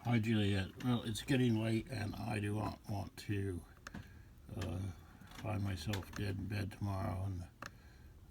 Hi, Juliette. Well, it's getting late, and I do not want to uh, find myself dead in bed tomorrow and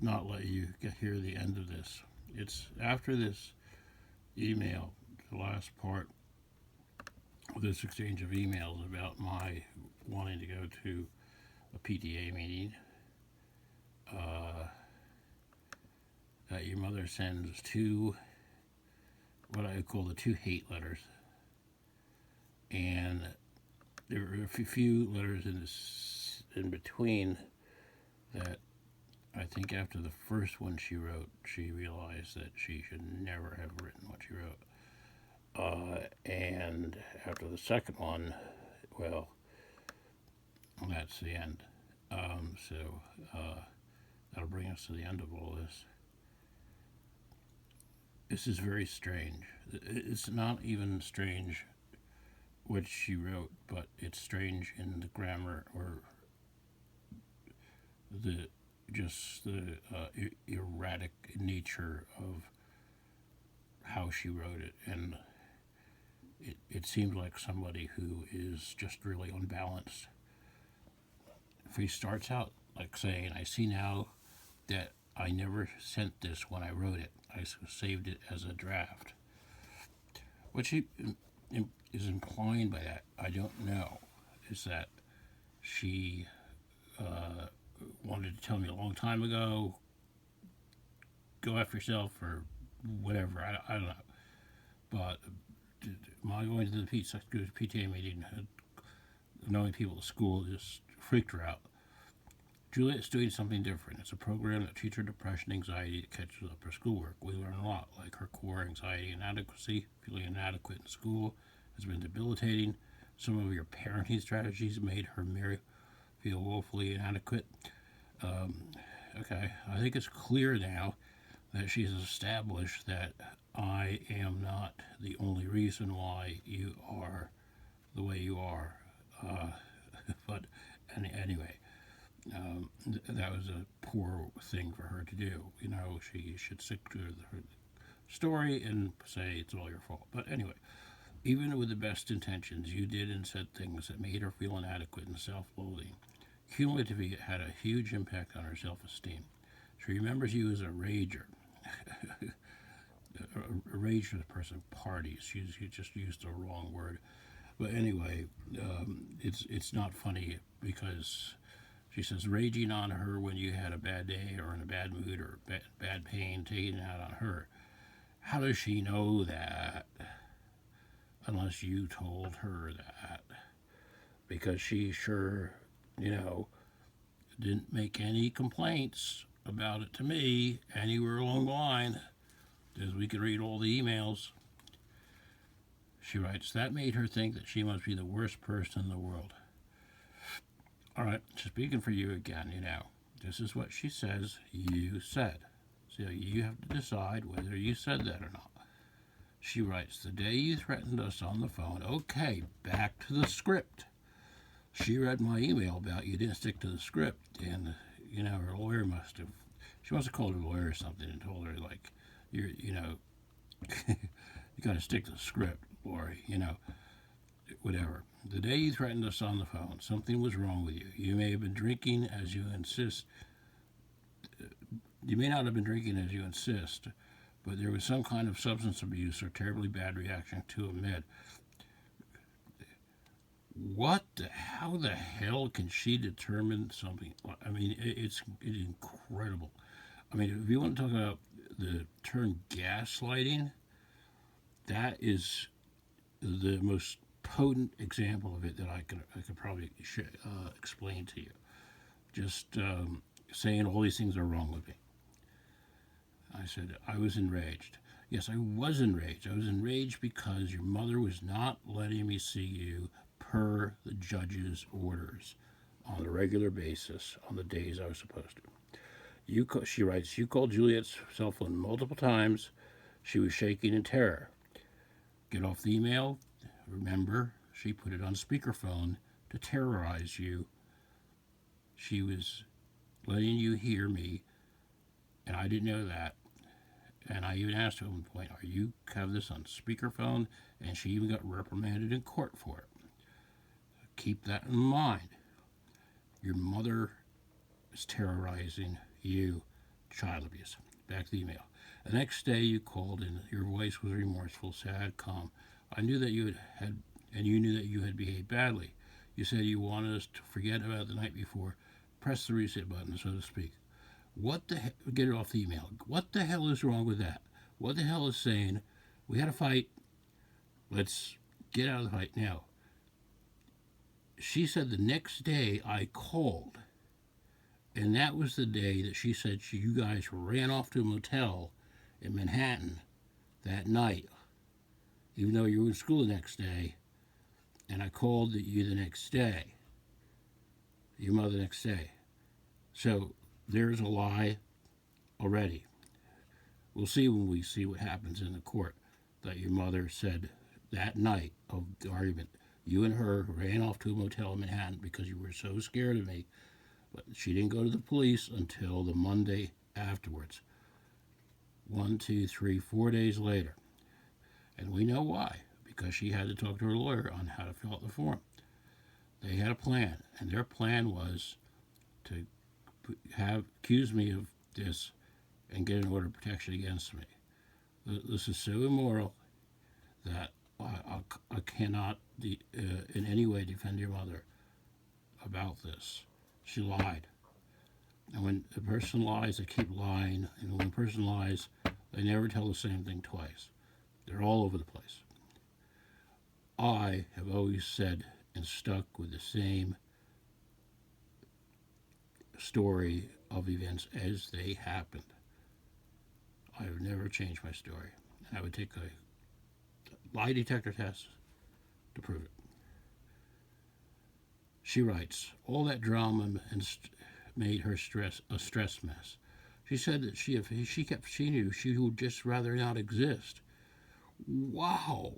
not let you hear the end of this. It's after this email, the last part of this exchange of emails about my wanting to go to a PTA meeting, uh, that your mother sends two, what I call the two hate letters. And there were a few letters in between that I think after the first one she wrote, she realized that she should never have written what she wrote. And after the second one, well, that's the end. So that'll bring us to the end of all this. This is very strange. It's not even strange what she wrote, but it's strange in the grammar or the just the erratic nature of how she wrote it, and it seems like somebody who is just really unbalanced. If he starts out like saying, "I see now that I never sent this when I wrote it. I saved it as a draft," what she is implying by that, I don't know, is that she uh, wanted to tell me a long time ago, go after yourself or whatever. I don't know. But my going to the PTA meeting, knowing people at school, just freaked her out. Juliette's doing something different. It's a program that treats her depression, anxiety that catches up her schoolwork. We learn a lot, like her core anxiety and inadequacy. Feeling inadequate in school has been debilitating. Some of your parenting strategies made her feel woefully inadequate. Okay, I think it's clear now that she's established that I am not the only reason why you are the way you are. Uh, but anyway, that was a poor thing for her to do. You know, she should stick to her story and say it's all your fault. But anyway, even with the best intentions, you did and said things that made her feel inadequate and self loathing. Cumulatively, it had a huge impact on her self esteem. She remembers you as a rager. A rage for the person parties. She just used the wrong word. But anyway, it's not funny because she says raging on her when you had a bad day or in a bad mood or bad pain, taking it out on her. How does she know that unless you told her that? Because she sure, you know, didn't make any complaints about it to me anywhere along the line, as we could read all the emails. She writes, that made her think that she must be the worst person in the world. All right, speaking for you again, you know, this is what she says you said. So you have to decide whether you said that or not. She writes, the day you threatened us on the phone, okay, back to the script. She read my email about you didn't stick to the script, and, you know, her lawyer must have, she must have called her lawyer or something and told her, like, you know, you got to stick to the script, Lori, you know, whatever. The day you threatened us on the phone, something was wrong with you. You may have been drinking as you insist. You may not have been drinking as you insist, but there was some kind of substance abuse or terribly bad reaction to a med. How the hell can she determine something? I mean, it's incredible. I mean, if you want to talk about the term gaslighting, that is the most potent example of it that I could probably explain to you. Just saying all these things are wrong with me. I said I was enraged. Yes, I was enraged. I was enraged because your mother was not letting me see you per the judge's orders on a regular basis on the days I was supposed to. She writes, you called Juliette's cell phone multiple times. She was shaking in terror. Get off the email. Remember, she put it on speakerphone to terrorize you. She was letting you hear me, and I didn't know that. And I even asked her at one point, "Are you have this on speakerphone?" And she even got reprimanded in court for it. Keep that in mind. Your mother is terrorizing you. Child abuse. Back to the email. The next day you called and your voice was remorseful, sad, calm. I knew that and you knew that you had behaved badly. You said you wanted us to forget about the night before. Press the reset button, so to speak. What the hell? Get it off the email. What the hell is wrong with that? What the hell is saying, we had a fight, let's get out of the fight now? She said the next day I called, and that was the day that she said you guys ran off to a motel in Manhattan that night, even though you were in school the next day, and I called you the next day, your mother the next day. So there's a lie already. We'll see when we see what happens in the court that your mother said that night of the argument, you and her ran off to a motel in Manhattan because you were so scared of me. But she didn't go to the police until the Monday afterwards. 1, 2, 3, 4 days later. And we know why. Because she had to talk to her lawyer on how to fill out the form. They had a plan, and their plan was to accuse me of this and get an order of protection against me. This is so immoral that I cannot in any way defend your mother about this. She lied. And when a person lies, they keep lying. And when a person lies, they never tell the same thing twice. They're all over the place. I have always said and stuck with the same story of events as they happened. I have never changed my story. I would take a lie detector test to prove it. She writes, all that drama made her a stress mess. She said that she knew she would just rather not exist. Wow.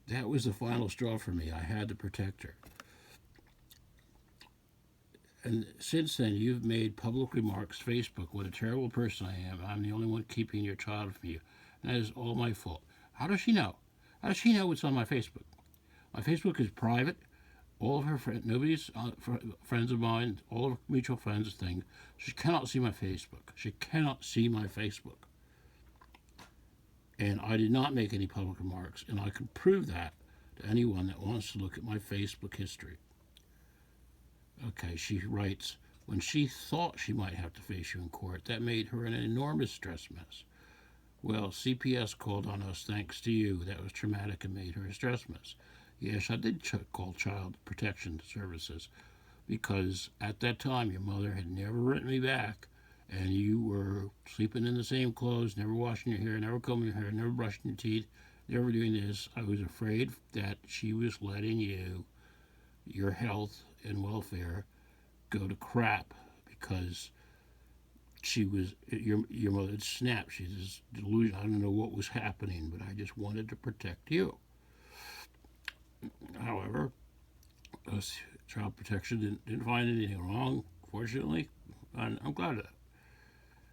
That was the final straw for me. I had to protect her. And since then, you've made public remarks, Facebook, what a terrible person I am. I'm the only one keeping your child from you. And that is all my fault. How does she know? How does she know what's on my Facebook? My Facebook is private. All of her friends, nobody's friends of mine, all of her mutual friends thing. She cannot see my Facebook. She cannot see my Facebook. And I did not make any public remarks, and I can prove that to anyone that wants to look at my Facebook history. Okay, she writes, when she thought she might have to face you in court, that made her an enormous stress mess. Well, CPS called on us thanks to you. That was traumatic and made her a stress mess. Yes, I did call Child Protection Services because at that time your mother had never written me back and you were sleeping in the same clothes, never washing your hair, never combing your hair, never brushing your teeth, never doing this. I was afraid that she was letting your health and welfare go to crap because she was your mother had snapped. She's just delusional. I don't know what was happening, but I just wanted to protect you. However, Child Protection didn't find anything wrong, fortunately. I'm glad of that.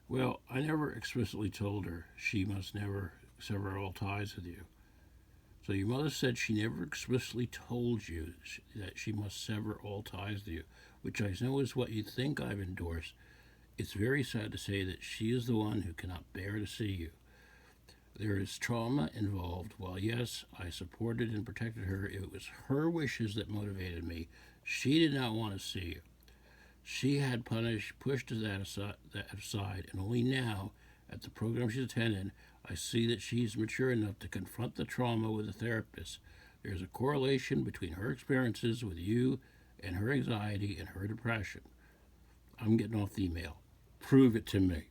Well, I never explicitly told her she must never sever all ties with you. So your mother said she never explicitly told you that she must sever all ties with you, which I know is what you think I've endorsed. It's very sad to say that she is the one who cannot bear to see you. There is trauma involved. While yes, I supported and protected her, it was her wishes that motivated me. She did not want to see you. She had pushed that aside, and only now, at the program she's attending, I see that she's mature enough to confront the trauma with a therapist. There's a correlation between her experiences with you and her anxiety and her depression. I'm getting off the email. Prove it to me.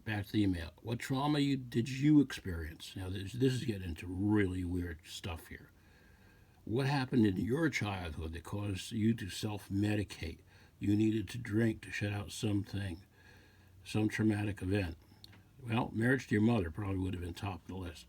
Back to the email. What trauma did you experience? Now, this is getting into really weird stuff here. What happened in your childhood that caused you to self-medicate? You needed to drink to shut out something, some traumatic event. Well, marriage to your mother probably would have been top of the list.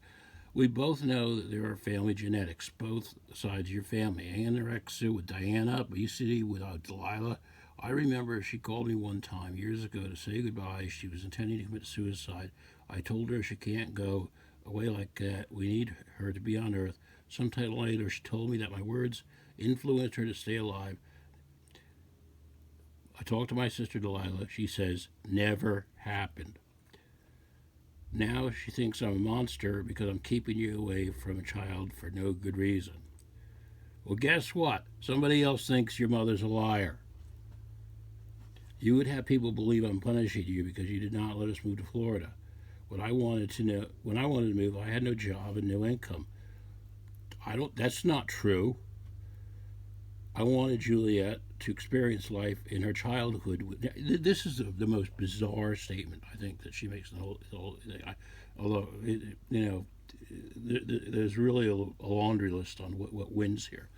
We both know that there are family genetics, both sides of your family. Anorexia with Diana, obesity with Delilah, I remember she called me one time years ago to say goodbye. She was intending to commit suicide. I told her she can't go away like that. We need her to be on Earth. Sometime later, she told me that my words influenced her to stay alive. I talked to my sister Delilah. She says, never happened. Now she thinks I'm a monster because I'm keeping you away from a child for no good reason. Well, guess what? Somebody else thinks your mother's a liar. You would have people believe I'm punishing you because you did not let us move to Florida. When I wanted to move, I had no job and no income. That's not true. I wanted Juliette to experience life in her childhood. This is the most bizarre statement I think that she makes in the whole thing. Although there's really a laundry list on what wins here.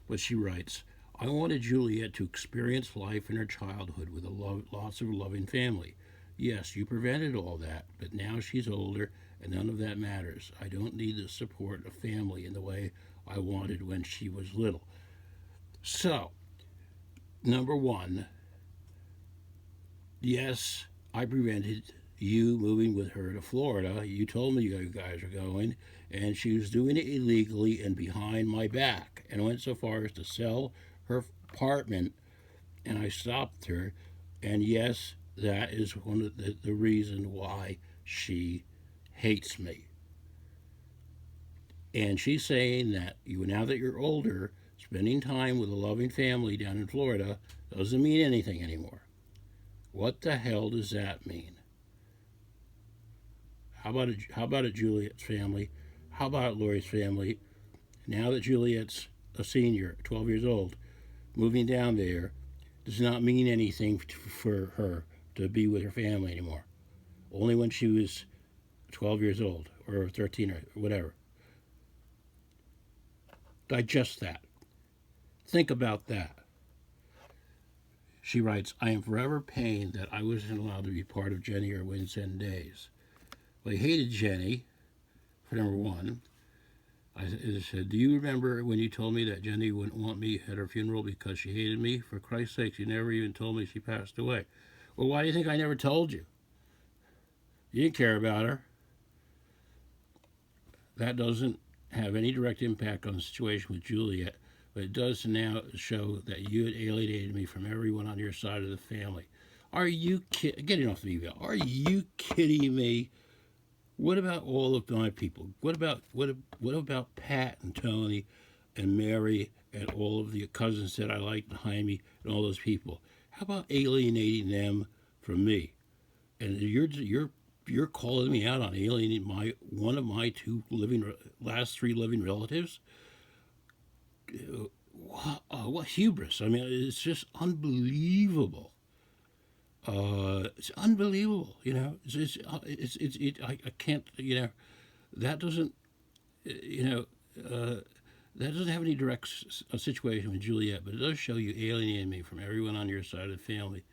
But she writes, I wanted Juliette to experience life in her childhood with lots of loving family. Yes, you prevented all that, but now she's older and none of that matters. I don't need the support of family in the way I wanted when she was little. So, number one, yes, I prevented you moving with her to Florida. You told me you guys were going, and she was doing it illegally and behind my back, and went so far as to sell her apartment, and I stopped her. And yes, that is one of the reason why she hates me. And she's saying that now that you're older, spending time with a loving family down in Florida doesn't mean anything anymore. What the hell does that mean? How about a Juliette's family? How about Lori's family? Now that Juliette's a senior, 12 years old, moving down there does not mean anything for her to be with her family anymore. Only when she was 12 years old or 13 or whatever. Digest that. Think about that. She writes, I am forever pained that I wasn't allowed to be part of Jenny or Wynn's end days. Well, I hated Jenny, for number one. I said, do you remember when you told me that Jenny wouldn't want me at her funeral because she hated me? For Christ's sake, you never even told me she passed away. Well, why do you think I never told you? You didn't care about her. That doesn't have any direct impact on the situation with Juliette, but it does now show that you had alienated me from everyone on your side of the family. Are you getting off the email? Are you kidding me? What about all of my people? What about Pat and Tony and Mary and all of the cousins that I like behind me and all those people? How about alienating them from me? And you're calling me out on alienating one of my last three living relatives? What hubris! I mean, it's just unbelievable. It's unbelievable, I can't, that doesn't, that doesn't have any direct situation with Juliette, but it does show you alienating me from everyone on your side of the family.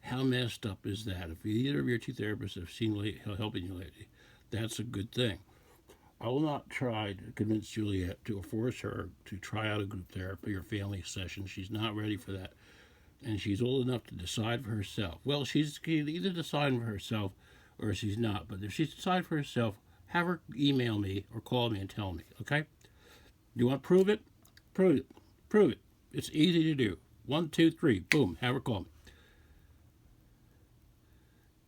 How messed up is that? If either of your two therapists have seen helping you lately, that's a good thing. I will not try to convince Juliette to force her to try out a group therapy or family session. She's not ready for that. And she's old enough to decide for herself. Well, she's either deciding for herself or she's not. But if she's decided for herself, have her email me or call me and tell me, okay? You want to prove it? Prove it. Prove it. It's easy to do. 1, 2, 3, boom, have her call me.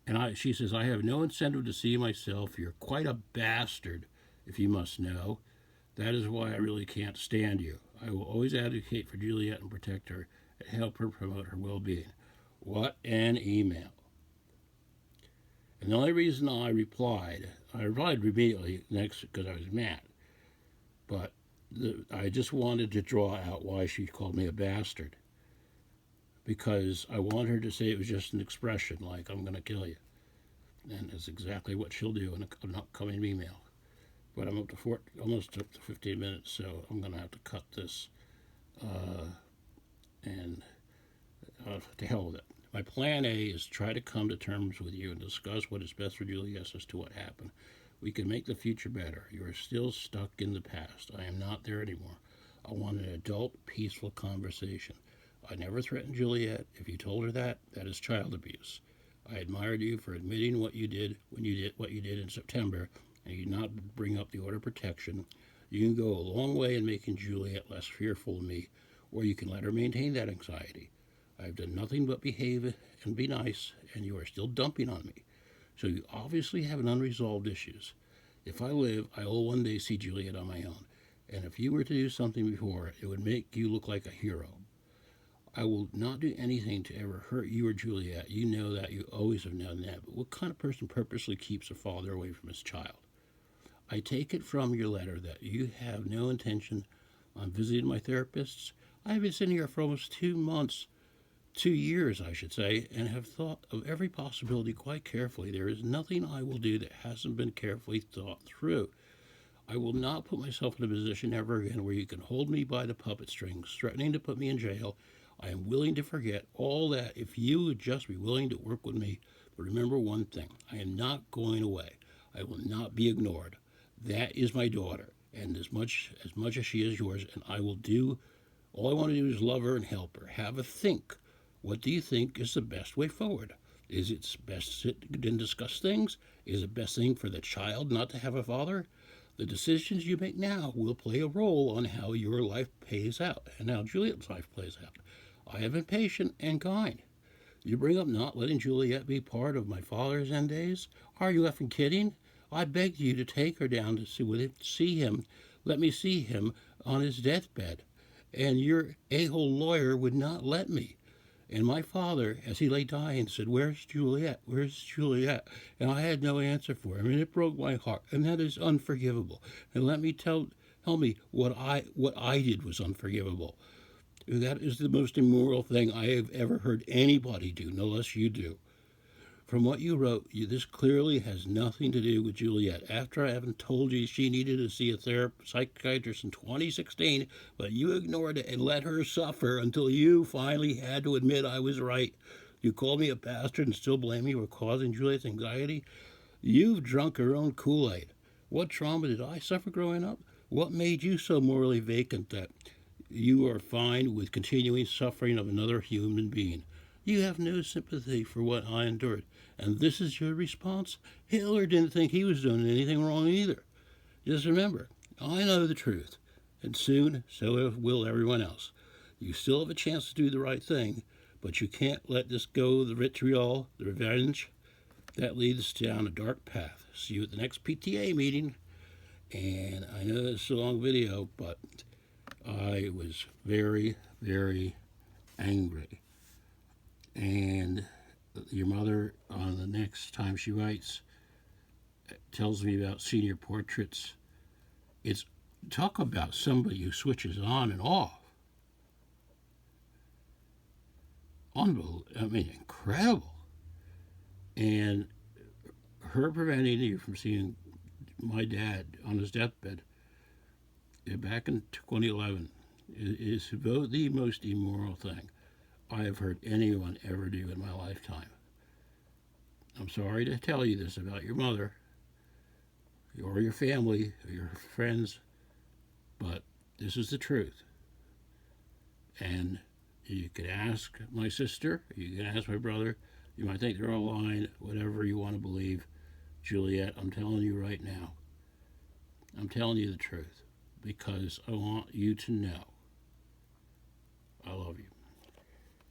And she says, I have no incentive to see myself. You're quite a bastard, if you must know. That is why I really can't stand you. I will always advocate for Juliette and protect her and help her promote her well-being. What an email. And the only reason I replied immediately next because I was mad. But I just wanted to draw out why she called me a bastard. Because I want her to say it was just an expression, like, I'm going to kill you. And that's exactly what she'll do in an upcoming email. But I'm almost up to 15 minutes, so I'm going to have to cut this. To hell with it. My plan A is to try to come to terms with you and discuss what is best for Juliette as to what happened. We can make the future better. You are still stuck in the past. I am not there anymore. I want an adult, peaceful conversation. I never threatened Juliette. If you told her that, that is child abuse. I admired you for admitting what you did when you did what you did in September, and you did not bring up the order of protection. You can go a long way in making Juliette less fearful of me, or you can let her maintain that anxiety. I have done nothing but behave and be nice, and you are still dumping on me. So you obviously have an unresolved issues. If I live, I will one day see Juliette on my own. And if you were to do something before, it would make you look like a hero. I will not do anything to ever hurt you or Juliette. You know that. You always have known that. But what kind of person purposely keeps a father away from his child? I take it from your letter that you have no intention on visiting my therapists. I have been sitting here for almost 2 months, 2 years, I should say, and have thought of every possibility quite carefully. There is nothing I will do that hasn't been carefully thought through. I will not put myself in a position ever again where you can hold me by the puppet strings, threatening to put me in jail. I am willing to forget all that if you would just be willing to work with me. But remember one thing, I am not going away. I will not be ignored. That is my daughter, and as much as she is yours, and I will do, all I want to do is love her and help her. Have a think. What do you think is the best way forward? Is it best to sit and discuss things? Is it best thing for the child not to have a father? The decisions you make now will play a role on how your life plays out and how Juliette's life plays out. I have been patient and kind. You bring up not letting Juliette be part of my father's end days? Are you effing kidding? I begged you to take her down to see him. Let me see him on his deathbed. And your a-hole lawyer would not let me. And my father, as he lay dying, said, "Where's Juliette? Where's Juliette?" And I had no answer for him, and it broke my heart, and that is unforgivable. And let me tell me what I did was unforgivable. That is the most immoral thing I have ever heard anybody do, no less you do. From what you wrote, this clearly has nothing to do with Juliette. After I haven't told you she needed to see a psychiatrist in 2016, but you ignored it and let her suffer until you finally had to admit I was right. You called me a bastard and still blame me for causing Juliette's anxiety? You've drunk your own Kool-Aid. What trauma did I suffer growing up? What made you so morally vacant that you are fine with continuing suffering of another human being? You have no sympathy for what I endured. And this is your response? Hitler didn't think he was doing anything wrong either. Just remember, I know the truth. And soon, so will everyone else. You still have a chance to do the right thing, but you can't let this go, the vitriol, the revenge. That leads down a dark path. See you at the next PTA meeting. And I know this is a long video, but I was very, very angry. And your mother, on the next time she writes, tells me about senior portraits. It's talk about somebody who switches on and off. Incredible. And her preventing you from seeing my dad on his deathbed back in 2011 is the most immoral thing I have heard anyone ever do in my lifetime. I'm sorry to tell you this about your mother, or your family, or your friends, but this is the truth. And you can ask my sister, you can ask my brother, you might think they're all lying, whatever you want to believe. Juliette, I'm telling you right now, I'm telling you the truth, because I want you to know I love you.